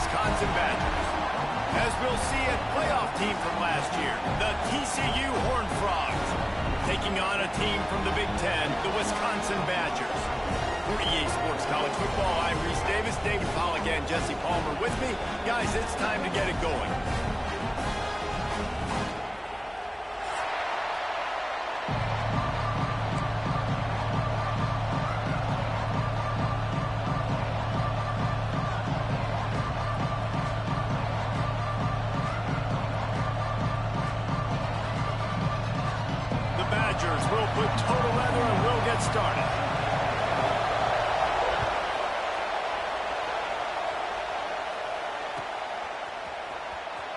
Wisconsin Badgers. As we'll see, a playoff team from last year, the TCU Horned Frogs, taking on a team from the Big Ten, the Wisconsin Badgers. For EA Sports College Football, I'm Reese Davis, David Pollack, and Jesse Palmer with me. Guys, it's time to get it going. We'll put total leather and we'll get started.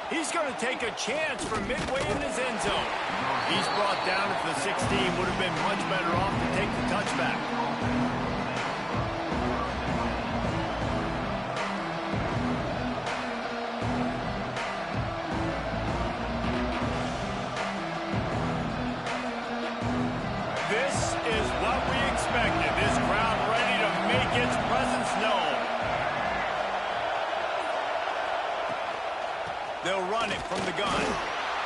He's going to take a chance from midway in his end zone. He's brought down at the 16. Would have been much better off to take the touchback. This crowd ready to make its presence known. They'll run it from the gun.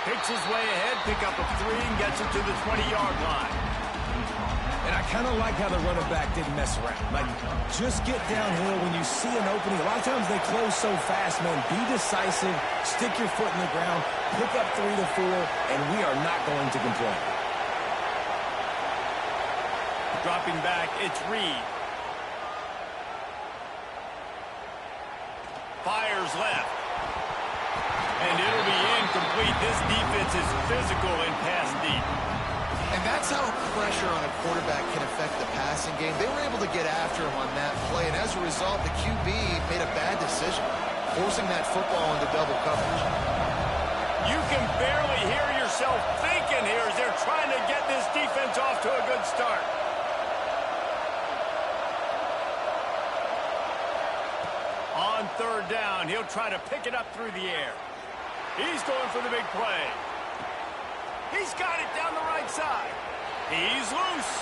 Picks his way ahead, pick up a 3, and gets it to the 20-yard line. And I kind of like how the running back didn't mess around. Like, just get downhill when you see an opening. A lot of times they close so fast, man. Be decisive, stick your foot in the ground, pick up 3 to 4, and we are not going to complain. Dropping back, it's Reed. Fires left. And it'll be incomplete. This defense is physical and pass deep. And that's how pressure on a quarterback can affect the passing game. They were able to get after him on that play, and as a result, the QB made a bad decision, forcing that football into double coverage. You can barely hear yourself thinking here as they're trying to get this defense off to a good start. On third down, he'll try to pick it up through the air. He's going for the big play. He's got it down the right side. He's loose.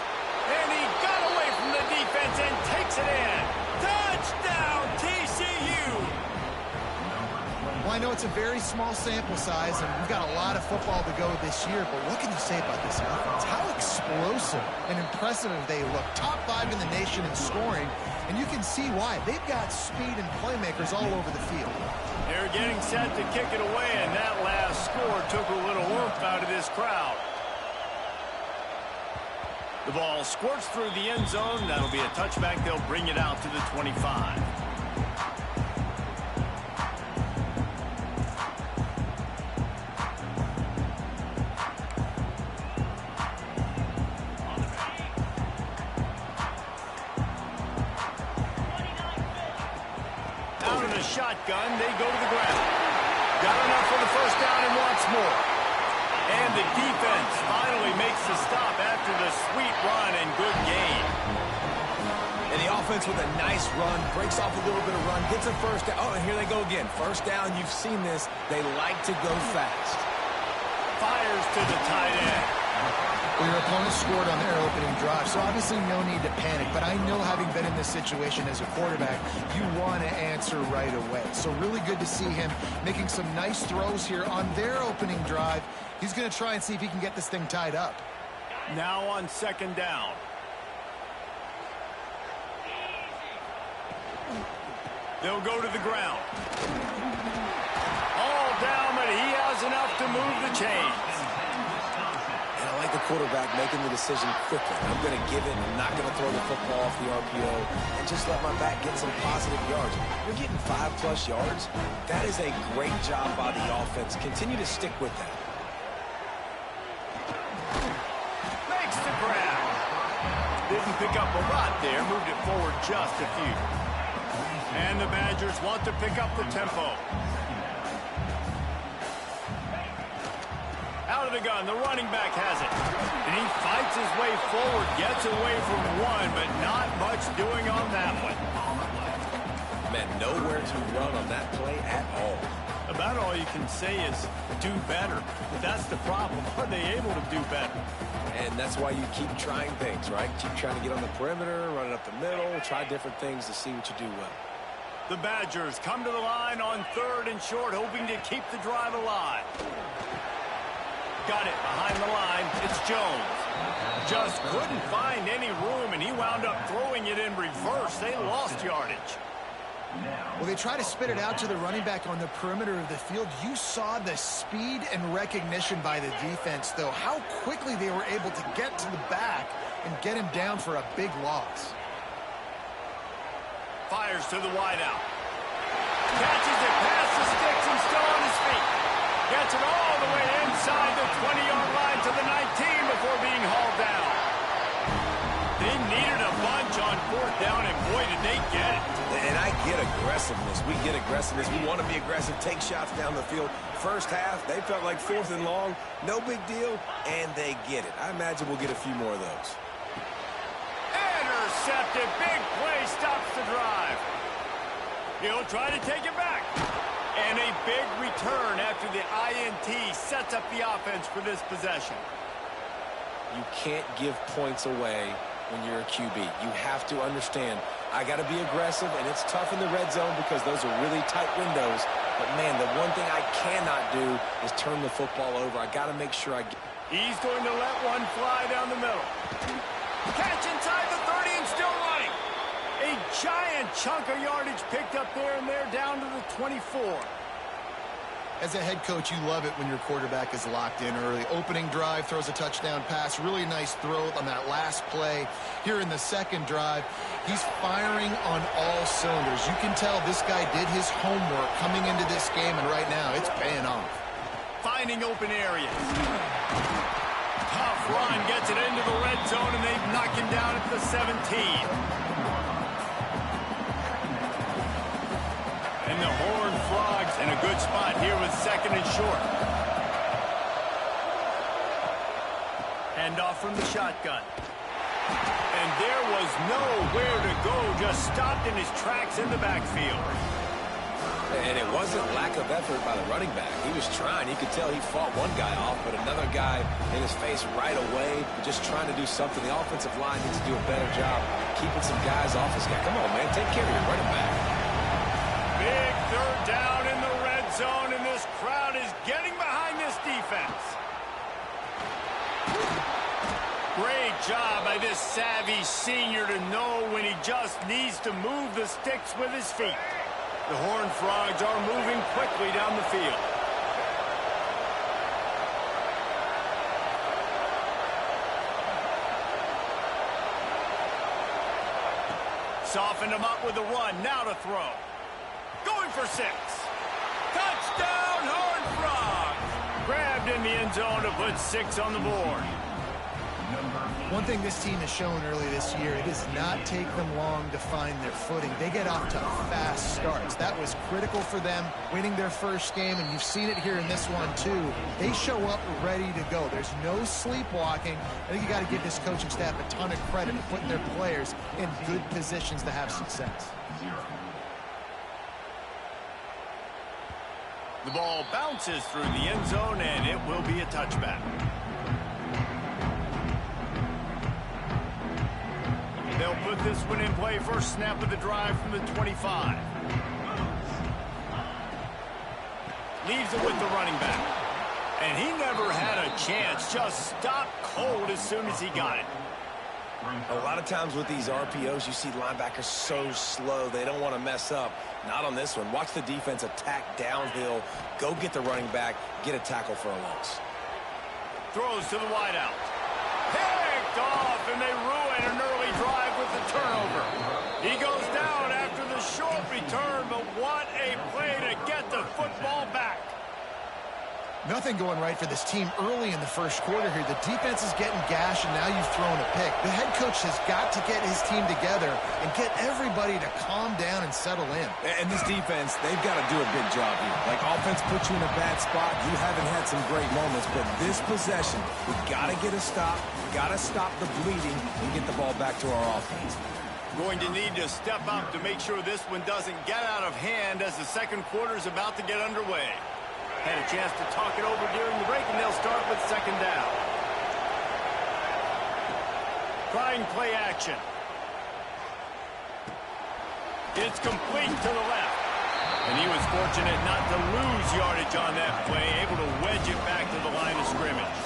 And he got away from the defense and takes it in. Touchdown, TCU! Well, I know it's a very small sample size, and we've got a lot of football to go this year, but what can you say about this offense? How explosive and impressive they look. Top 5 in the nation in scoring, and you can see why. They've got speed and playmakers all over the field. They're getting set to kick it away, and that last score took a little oomph out of this crowd. The ball squirts through the end zone. That'll be a touchback. They'll bring it out to the 25. Shotgun, they go to the ground. Got enough for the first down and wants more. And the defense finally makes the stop after the sweet run and good gain. And the offense with a nice run, breaks off a little bit of run, gets a first down. Oh, and here they go again. First down, you've seen this. They like to go fast. Fires to the tight end. Well, your opponent scored on their opening drive, so obviously no need to panic. But I know, having been in this situation as a quarterback, you want to answer right away. So really good to see him making some nice throws here on their opening drive. He's going to try and see if he can get this thing tied up. Now on second down. They'll go to the ground. All down, but he has enough to move the chains. I like the quarterback making the decision quickly. I'm going to give it. I'm not going to throw the football off the RPO and just let my back get some positive yards. You're getting 5+ yards. That is a great job by the offense. Continue to stick with that. Makes the grab. Didn't pick up a lot there. Moved it forward just a few. And the Badgers want to pick up the tempo. Out of the gun, the running back has it. And he fights his way forward, gets away from one, but not much doing on that one. Man, nowhere to run on that play at all. About all you can say is do better. But that's the problem. Are they able to do better? And that's why you keep trying things, right? Keep trying to get on the perimeter, run it up the middle, try different things to see what you do well. The Badgers come to the line on 3rd and short, hoping to keep the drive alive. Got it behind the line. It's Jones. Just couldn't find any room, and he wound up throwing it in reverse. They lost yardage. Well, they try to spit it out to the running back on the perimeter of the field. You saw the speed and recognition by the defense, though, how quickly they were able to get to the back and get him down for a big loss. Fires to the wideout. Catches it past the sticks and still on his feet. Gets it all the way inside the 20-yard line to the 19 before being hauled down. They needed a bunch on 4th down, and boy, did they get it. And I get aggressiveness. We get aggressiveness. We want to be aggressive, take shots down the field. First half, they felt like 4th and long. No big deal, and they get it. I imagine we'll get a few more of those. Intercepted. Big play stops the drive. He'll try to take it back. And a big return after the INT sets up the offense for this possession. You can't give points away when you're a QB. You have to understand, I got to be aggressive, and it's tough in the red zone because those are really tight windows. But, man, the one thing I cannot do is turn the football over. I got to make sure I get... He's going to let one fly down the middle. Catch inside the 30 and still running. A giant chunk of yardage picked up there, and they're down to the 24. As a head coach, you love it when your quarterback is locked in early. Opening drive, throws a touchdown pass. Really nice throw on that last play. Here in the second drive, he's firing on all cylinders. You can tell this guy did his homework coming into this game, and right now it's paying off. Finding open areas. Tough run, gets it into the red zone, and they knock him down at the 17. And the Horned Frogs in a good spot here with 2nd and short. Hand off from the shotgun. And there was nowhere to go, just stopped in his tracks in the backfield. And it wasn't lack of effort by the running back. He was trying. You could tell he fought one guy off, but another guy in his face right away, just trying to do something. The offensive line needs to do a better job keeping some guys off this guy. Come on, man, take care of your running back. Big 3rd down in the red zone, and this crowd is getting behind this defense. Great job by this savvy senior to know when he just needs to move the sticks with his feet. The Horned Frogs are moving quickly down the field. Softened him up with the run, now to throw. Going for 6. Touchdown, Horned Frogs! Grabbed in the end zone to put 6 on the board. One thing this team has shown early this year, it does not take them long to find their footing. They get off to fast starts. That was critical for them, winning their first game, and you've seen it here in this one too. They show up ready to go. There's no sleepwalking. I think you got to give this coaching staff a ton of credit for putting their players in good positions to have success. The ball bounces through the end zone, and it will be a touchback. They'll put this one in play. First snap of the drive from the 25. Leaves it with the running back. And he never had a chance. Just stopped cold as soon as he got it. A lot of times with these RPOs, you see linebackers so slow, they don't want to mess up. Not on this one. Watch the defense attack downhill, go get the running back, get a tackle for a loss. Throws to the wideout. Picked off, and they ruin an early drive with the turnover. He goes down after the short return, but what a play to get the football back. Nothing going right for this team early in the first quarter here. The defense is getting gashed, and now you've thrown a pick. The head coach has got to get his team together and get everybody to calm down and settle in. And this defense, they've got to do a good job here. Like, offense puts you in a bad spot. You haven't had some great moments, but this possession, we got to get a stop. We got to stop the bleeding and get the ball back to our offense. Going to need to step up to make sure this one doesn't get out of hand as the second quarter is about to get underway. Had a chance to talk it over during the break, and they'll start with 2nd down. Trying play action. It's complete to the left. And he was fortunate not to lose yardage on that play, able to wedge it back to the line of scrimmage.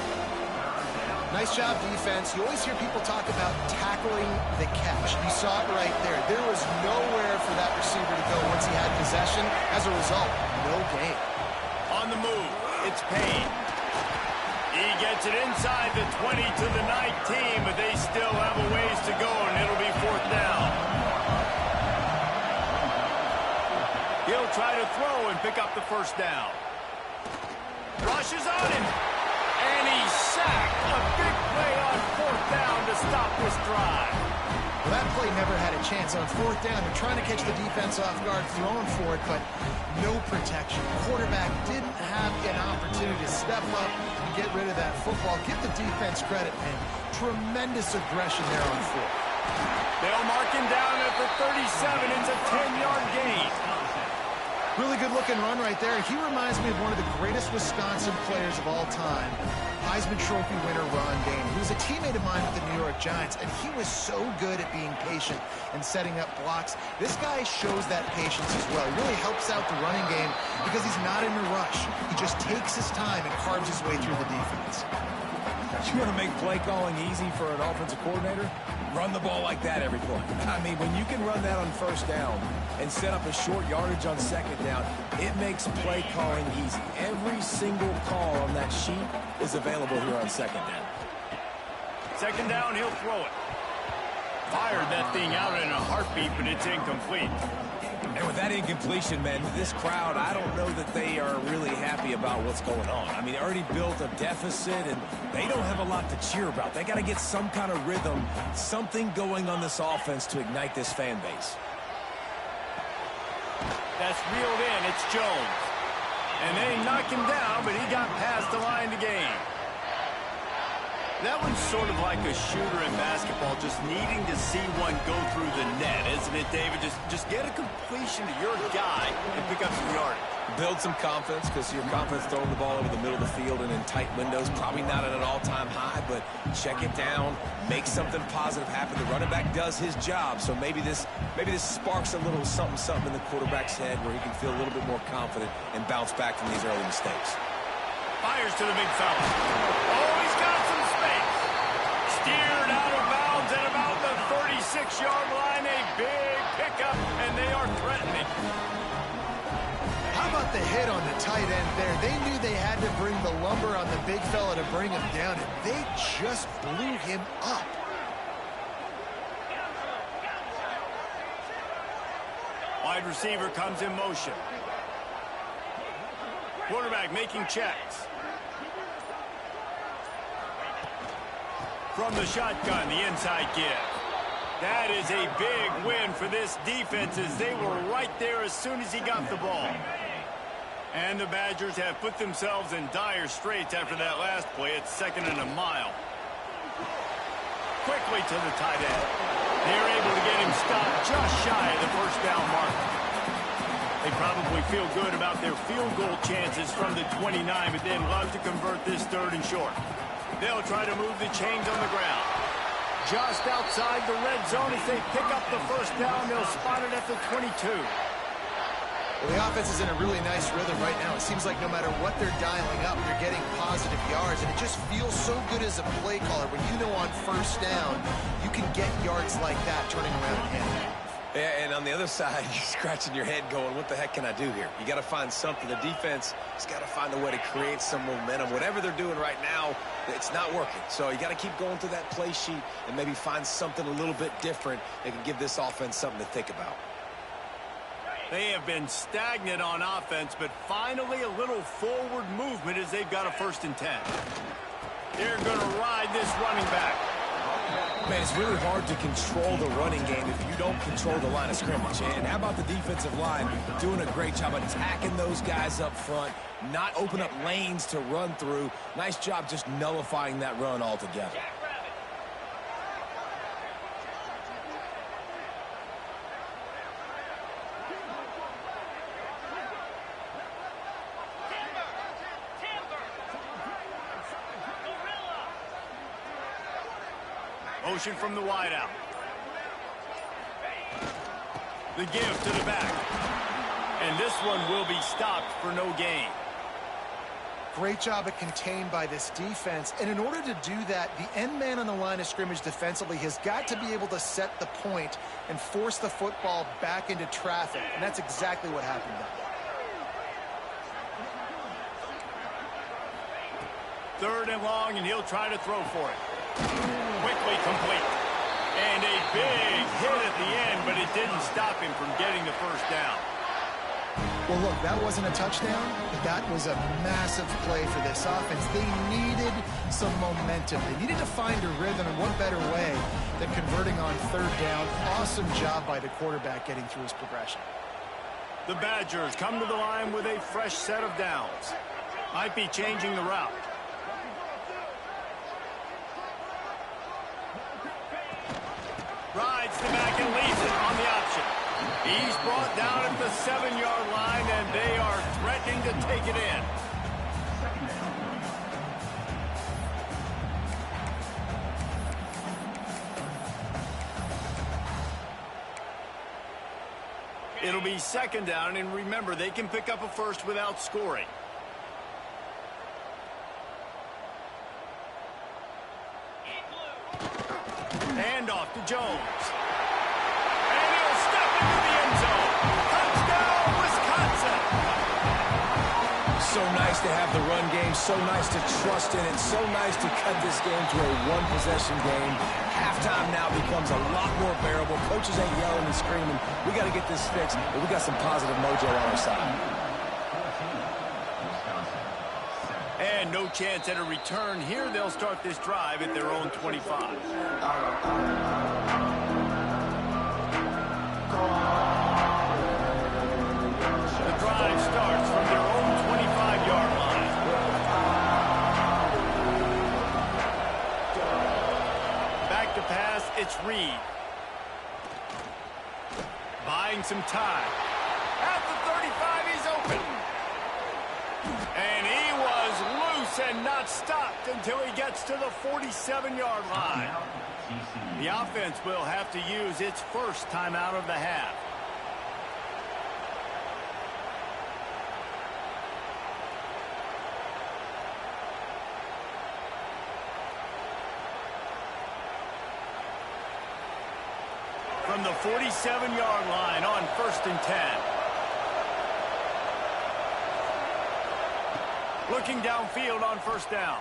Nice job, defense. You always hear people talk about tackling the catch. You saw it right there. There was nowhere for that receiver to go once he had possession. As a result, no gain. On the move, it's Payne. He gets it inside the 20 to the 19, but they still have a ways to go, and it'll be 4th down. He'll try to throw and pick up the 1st down. Rushes on him. And he's sacked. A big play on 4th down to stop this drive. Well, that play never had a chance. On 4th down, they're trying to catch the defense off guard, throwing for it, but no protection. Quarterback didn't have an opportunity to step up and get rid of that football. Give the defense credit, man. Tremendous aggression there on 4th. They'll mark him down at the 37. It's a 10-yard gain. Really good-looking run right there. He reminds me of one of the greatest Wisconsin players of all time, Heisman Trophy winner Ron Dayne. He was a teammate of mine with the New York Giants, and he was so good at being patient and setting up blocks. This guy shows that patience as well. He really helps out the running game because he's not in a rush. He just takes his time and carves his way through the defense. You want to make play calling easy for an offensive coordinator? Run the ball like that every play. I mean, when you can run that on 1st down and set up a short yardage on 2nd down, it makes play calling easy. Every single call on that sheet is available here on 2nd down. 2nd down, he'll throw it. Fired that thing out in a heartbeat, but it's incomplete. And with that incompletion, man, this crowd, I don't know that they are really happy about what's going on. I mean, they already built a deficit, and they don't have a lot to cheer about. They got to get some kind of rhythm, something going on this offense to ignite this fan base. That's reeled in. It's Jones. And they knock him down, but he got past the line to gain. That one's sort of like a shooter in basketball, just needing to see one go through the net, isn't it, David? Just get a completion to your guy and pick up some yardage. Build some confidence, because your confidence throwing the ball over the middle of the field and in tight windows, probably not at an all-time high, but check it down, make something positive happen. The running back does his job, so maybe this sparks a little something in the quarterback's head where he can feel a little bit more confident and bounce back from these early mistakes. Fires to the big fella. Oh, he's got some space. Steered out of bounds at about the 36-yard line. A big pickup, and they are threatening. How about the hit on the tight end there? They knew they had to bring the lumber on the big fella to bring him down, and they just blew him up. Wide receiver comes in motion. Quarterback making checks. From the shotgun, the inside give. That is a big win for this defense, as they were right there as soon as he got the ball. And the Badgers have put themselves in dire straits after that last play. It's 2nd and a mile. Quickly to the tight end. They're able to get him stopped just shy of the 1st down mark. They probably feel good about their field goal chances from the 29, but they'd love to convert this 3rd and short. They'll try to move the chains on the ground. Just outside the red zone as they pick up the 1st down. They'll spot it at the 22. Well, the offense is in a really nice rhythm right now. It seems like no matter what they're dialing up, they're getting positive yards, and it just feels so good as a play caller when you know on 1st down you can get yards like that turning around and handling. Yeah, and on the other side, you're scratching your head going, what the heck can I do here? You got to find something. The defense has got to find a way to create some momentum. Whatever they're doing right now, it's not working. So you got to keep going through that play sheet and maybe find something a little bit different that can give this offense something to think about. They have been stagnant on offense, but finally a little forward movement as they've got a 1st and 10. They're going to ride this running back. Man, it's really hard to control the running game if you don't control the line of scrimmage. And how about the defensive line doing a great job attacking those guys up front, not open up lanes to run through. Nice job just nullifying that run altogether. Motion from the wideout. The give to the back. And this one will be stopped for no gain. Great job at contained by this defense. And in order to do that, the end man on the line of scrimmage defensively has got to be able to set the point and force the football back into traffic. And that's exactly what happened there. Third and long, and he'll try to throw for it. Quickly complete. And a big hit at the end, but it didn't stop him from getting the first down. Well, look, that wasn't a touchdown, but that was a massive play for this offense. They needed some momentum. They needed to find a rhythm, and what better way than converting on third down. Awesome job by the quarterback getting through his progression. The Badgers come to the line with a fresh set of downs. Might be changing the route. Rides the back and leaves it on the option. He's brought down at the 7-yard line, and they are threatening to take it in. It'll be second down, and remember, they can pick up a first without scoring. Handoff to Jones. And he'll step into the end zone. Touchdown, Wisconsin! So nice to have the run game, so nice to trust in it, so nice to cut this game to a one-possession game. Halftime now becomes a lot more bearable. Coaches ain't yelling and screaming. We got to get this fixed, and we got some positive mojo on our side. And no chance at a return here. They'll start this drive at their own 25. The drive starts from their own 25-yard line. Back to pass, it's Reed. Buying some time. At the 35, he's open. And he was loose and not stopped until he gets to the 47-yard line. The offense will have to use its first timeout of the half. From the 47-yard line on 1st and 10. Looking downfield on first down.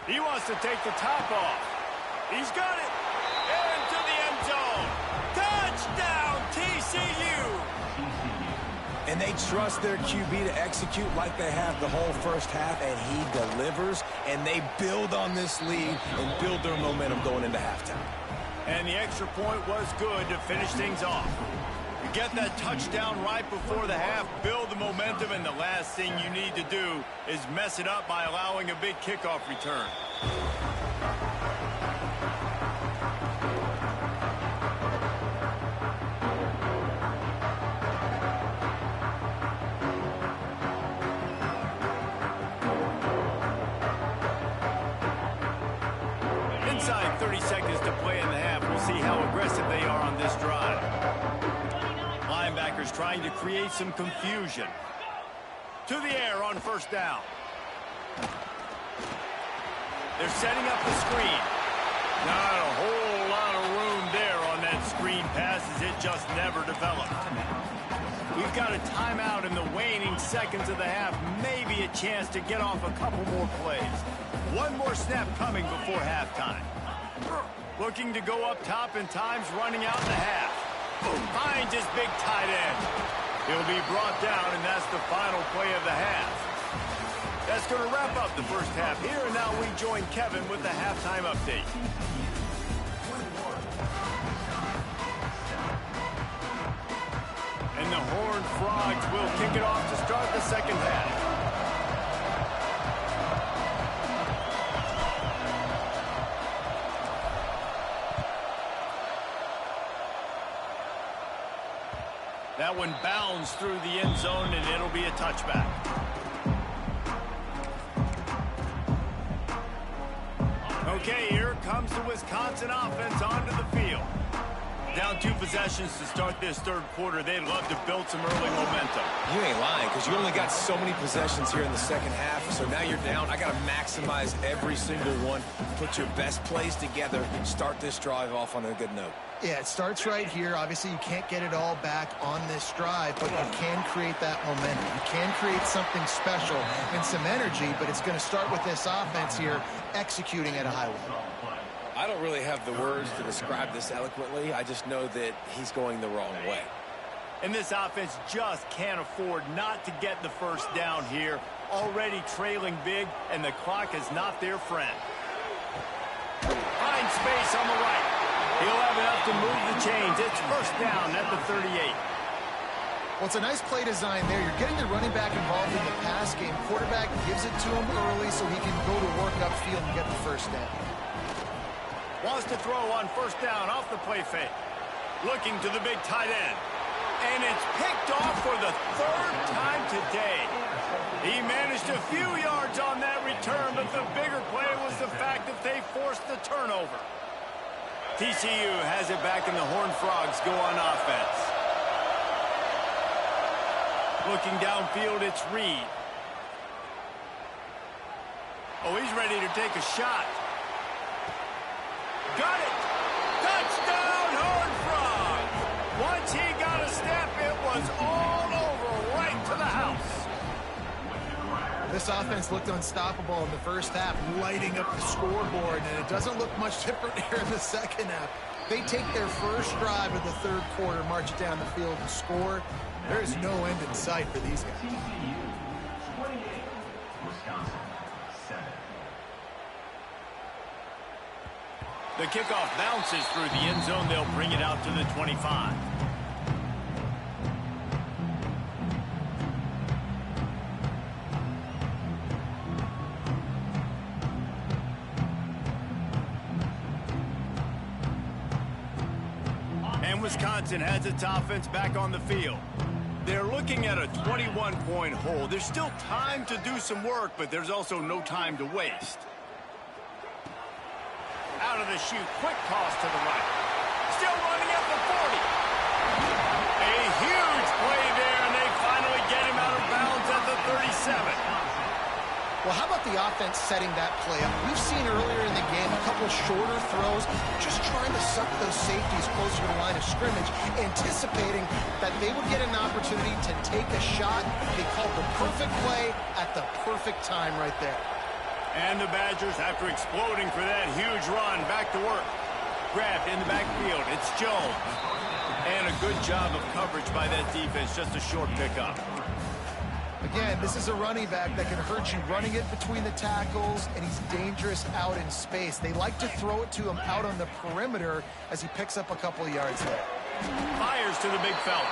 He wants to take the top off. He's got it. Into the end zone. Touchdown, TCU. And they trust their QB to execute like they have the whole first half, and he delivers, and they build on this lead and build their momentum going into halftime. And the extra point was good to finish things off. You get that touchdown right before the half, build the momentum, and the last thing you need to do is mess it up by allowing a big kickoff return. Inside 30 seconds to play in the half. We'll see how aggressive they are on this drive. Linebackers trying to create some confusion. To the air on first down. They're setting up the screen. Not a whole lot of room there on that screen pass as it just never developed. We've got a timeout in the waning seconds of the half. Maybe a chance to get off a couple more plays. One more snap coming before halftime. Looking to go up top, and time's running out in the half. Finds his big tight end. He'll be brought down, and that's the final play of the half. That's going to wrap up the first half here, and now we join Kevin with the halftime update. And the Horned Frogs will kick it off to start the second half. That one bounds through the end zone, and it'll be a touchback. Okay, here comes the Wisconsin offense onto the field. Down 2 possessions to start this third quarter. They'd love to build some early momentum. You ain't lying, because you only got so many possessions here in the second half, so now you're down. I got to maximize every single one, put your best plays together, start this drive off on a good note. Yeah, it starts right here. Obviously, you can't get it all back on this drive, but you can create that momentum. You can create something special and some energy, but it's going to start with this offense here executing at a high level. I don't really have the words to describe this eloquently. I just know that he's going the wrong way. And this offense just can't afford not to get the first down here. Already trailing big, and the clock is not their friend. Finds space on the right. He'll have enough to move the chains. It's first down at the 38. Well, it's a nice play design there. You're getting the running back involved in the pass game. Quarterback gives it to him early so he can go to work upfield and get the first down. Wants to throw on first down off the play fake. Looking to the big tight end. And it's picked off for the third time today. He managed a few yards on that return, but the bigger play was the fact that they forced the turnover. TCU has it back, and the Horned Frogs go on offense. Looking downfield, it's Reed. Oh, he's ready to take a shot. Got it! Touchdown, Horned Frogs! Once he got a step, it was all over, right to the house. This offense looked unstoppable in the first half, lighting up the scoreboard, and it doesn't look much different here in the second half. They take their first drive of the third quarter, march it down the field, and score. There is no end in sight for these guys. The kickoff bounces through the end zone. They'll bring it out to the 25. And Wisconsin has its offense back on the field. They're looking at a 21-point hole. There's still time to do some work, but there's also no time to waste. Out of the chute, quick toss to the right. Still running at the 40. A huge play there, and they finally get him out of bounds at the 37. Well, how about the offense setting that play up? We've seen earlier in the game a couple shorter throws, just trying to suck those safeties closer to the line of scrimmage, anticipating that they would get an opportunity to take a shot. They called the perfect play at the perfect time right there. And the Badgers, after exploding for that huge run, back to work. Grabbed in the backfield. It's Jones. And a good job of coverage by that defense. Just a short pickup. Again, this is a running back that can hurt you running it between the tackles, and he's dangerous out in space. They like to throw it to him out on the perimeter as he picks up a couple of yards there. Fires to the big fella.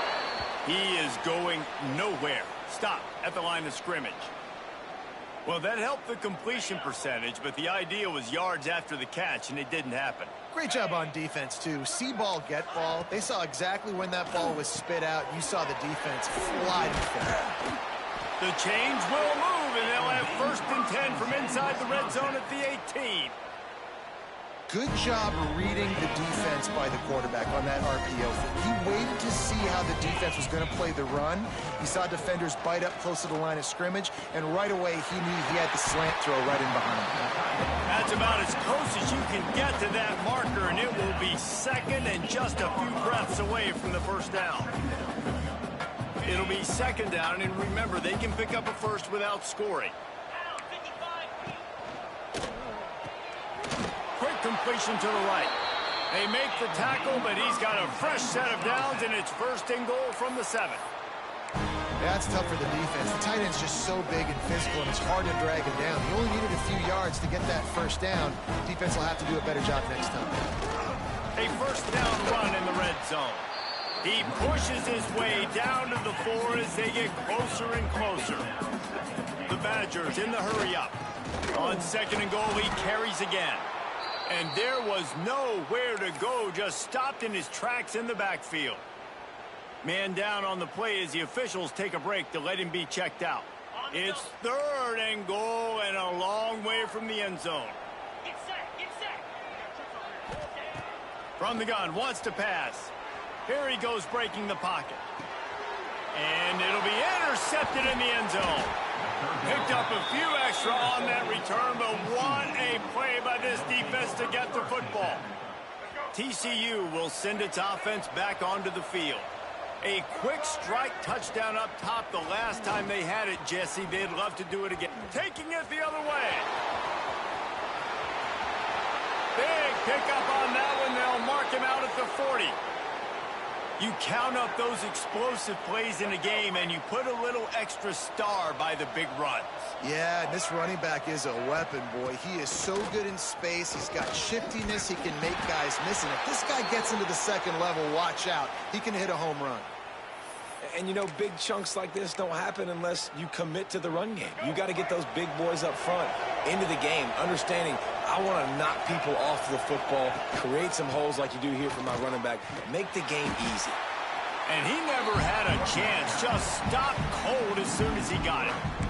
He is going nowhere. Stop at the line of scrimmage. Well, that helped the completion percentage, but the idea was yards after the catch, and it didn't happen. Great job on defense, too. See ball, get ball. They saw exactly when that ball was spit out. You saw the defense fly to the field. The chains will move, and they'll have first and 10 from inside the red zone at the 18. Good job reading the defense by the quarterback on that RPO. He waited to see how the defense was going to play the run. He saw defenders bite up close to the line of scrimmage, and right away he knew he had the slant throw right in behind him. That's about as close as you can get to that marker, and it will be second and just a few breaths away from the first down. It'll be second down, and remember, they can pick up a first without scoring. Quick completion to the right. They make the tackle, but he's got a fresh set of downs, and it's first and goal from the 7. That's tough for the defense. The tight end's just so big and physical, and it's hard to drag him down. He only needed a few yards to get that first down. Defense will have to do a better job next time. A first down run in the red zone. He pushes his way down to the 4 as they get closer and closer. The Badgers in the hurry-up. On second and goal, he carries again. And there was nowhere to go, just stopped in his tracks in the backfield. Man down on the play as the officials take a break to let him be checked out. It's third and goal and a long way from the end zone. From the gun, wants to pass. Here he goes, breaking the pocket. And it'll be intercepted in the end zone. Picked up a few extra on that return, but what a play by this defense to get the football. TCU will send its offense back onto the field. A quick strike touchdown up top the last time they had it, Jesse. They'd love to do it again. Taking it the other way. Big pickup on that one. They'll mark him out at the 40. You count up those explosive plays in a game, and you put a little extra star by the big runs. Yeah, this running back is a weapon, boy. He is so good in space. He's got shiftiness. He can make guys miss. And if this guy gets into the second level, watch out. He can hit a home run. And, you know, big chunks like this don't happen unless you commit to the run game. You got to get those big boys up front into the game, understanding I want to knock people off the football, create some holes like you do here for my running back, make the game easy. And he never had a chance, just stopped cold as soon as he got it.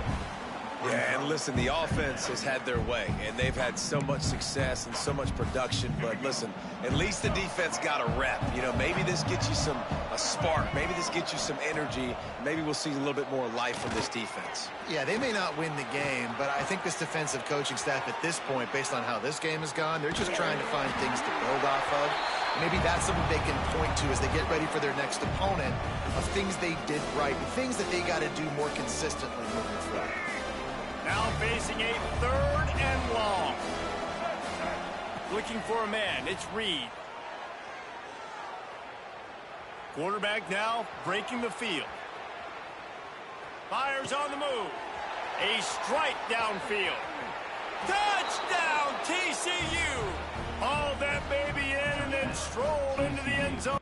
Yeah, and listen, the offense has had their way, and they've had so much success and so much production. But listen, at least the defense got a rep. You know, maybe this gets you a spark. Maybe this gets you some energy. Maybe we'll see a little bit more life from this defense. Yeah, they may not win the game, but I think this defensive coaching staff at this point, based on how this game has gone, they're just trying to find things to build off of. Maybe that's something they can point to as they get ready for their next opponent, of things they did right and things that they got to do more consistently moving forward. Now facing a 3rd and long. Looking for a man. It's Reed. Quarterback now breaking the field. Fires on the move. A strike downfield. Touchdown, TCU! Hauled that baby in and then strolled into the end zone